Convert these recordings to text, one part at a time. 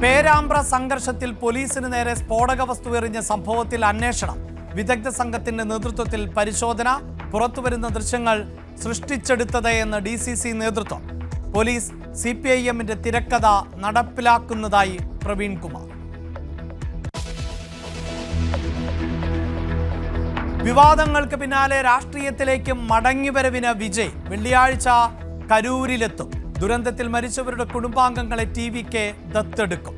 പേരാമ്പ്ര സംഘർഷത്തിൽ പോലീസിന് നേരെ സ്ഫോടക വസ്തു എറിഞ്ഞ സംഭവത്തിൽ അന്വേഷണം. വിദഗ്ധ സംഘത്തിന്റെ നേതൃത്വത്തിൽ പരിശോധന. പുറത്തുവരുന്ന ദൃശ്യങ്ങൾ സൃഷ്ടിച്ചെടുത്തത് എന്ന് DCC നേതൃത്വം. പോലീസ് CPIMന്റെ തിരക്കഥ നടപ്പിലാക്കുന്നതായി പ്രവീൺ കുമാർ. വിവാദങ്ങൾക്ക് പിന്നാലെ രാഷ്ട്രീയത്തിലേക്ക് മടങ്ങിവരവിന് വിജയ് വെള്ളിയാഴ്ച കരൂരിലെത്തും. ദുരന്തത്തിൽ മരിച്ചവരുടെ കുടുംബാംഗങ്ങളെ TVK ദത്തെടുക്കും.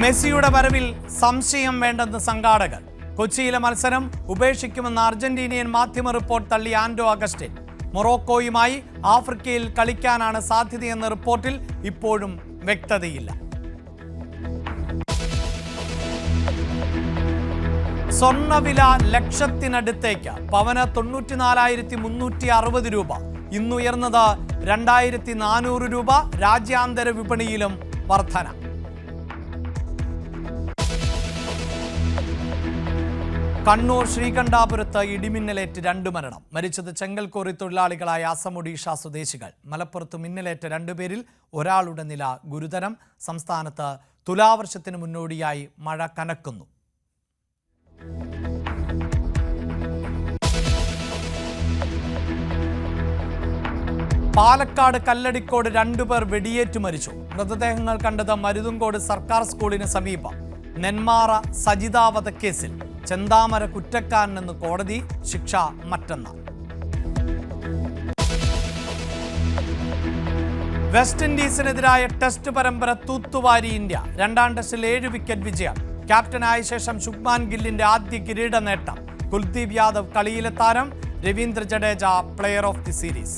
മെസ്സിയുടെ വരവിൽ സംശയം വേണ്ടെന്ന് സംഘാടകർ. കൊച്ചിയിലെ മത്സരം ഉപേക്ഷിക്കുമെന്ന അർജന്റീനിയൻ മാധ്യമ റിപ്പോർട്ട് തള്ളി ആൻഡോ അഗസ്റ്റിൻ. മൊറോക്കോയുമായി ആഫ്രിക്കയിൽ കളിക്കാനാണ് സാധ്യതയെന്ന റിപ്പോർട്ടിൽ ഇപ്പോഴും വ്യക്തതയില്ല. സ്വർണ്ണവില ലക്ഷത്തിനടുത്തേക്ക്. പവന് 94,360 രൂപ. ഇന്നുയർന്നത് 2,400 രൂപ. രാജ്യാന്തര വിപണിയിലും വർധന. കണ്ണൂർ ശ്രീകണ്ഠാപുരത്ത് ഇടിമിന്നലേറ്റ് 2 മരണം. മരിച്ചത് ചെങ്കൽക്കോറി തൊഴിലാളികളായ അസം ഒഡീഷ സ്വദേശികൾ. മലപ്പുറത്ത് മിന്നലേറ്റ 2 പേരിൽ ഒരാളുടെ നില ഗുരുതരം. സംസ്ഥാനത്ത് തുലാവർഷത്തിന് മുന്നോടിയായി മഴ കനക്കുന്നു. പാലക്കാട് കല്ലടിക്കോട് 2 പേർ വെടിയേറ്റ് മരിച്ചു. മൃതദേഹങ്ങൾ കണ്ടത് മരുതുങ്കോട് സർക്കാർ സ്കൂളിന് സമീപം. നെന്മാറ സജിത വധക്കേസിൽ ചെന്താമര കുറ്റക്കാരനെന്ന് കോടതി. ശിക്ഷ മറ്റന്നാൾ. വെസ്റ്റ് ഇൻഡീസിനെതിരായ ടെസ്റ്റ് പരമ്പര തൂത്തുവാരി ഇന്ത്യ. 2ാം ടെസ്റ്റിൽ 7 വിക്കറ്റ് വിജയം. ക്യാപ്റ്റനായ ശേഷം ശുഭ്മാൻ ഗില്ലിന്റെ ആദ്യ കിരീട നേട്ടം. കുൽദീപ് യാദവ് കളിയിലെ താരം. Ravindra Jadeja player of the series.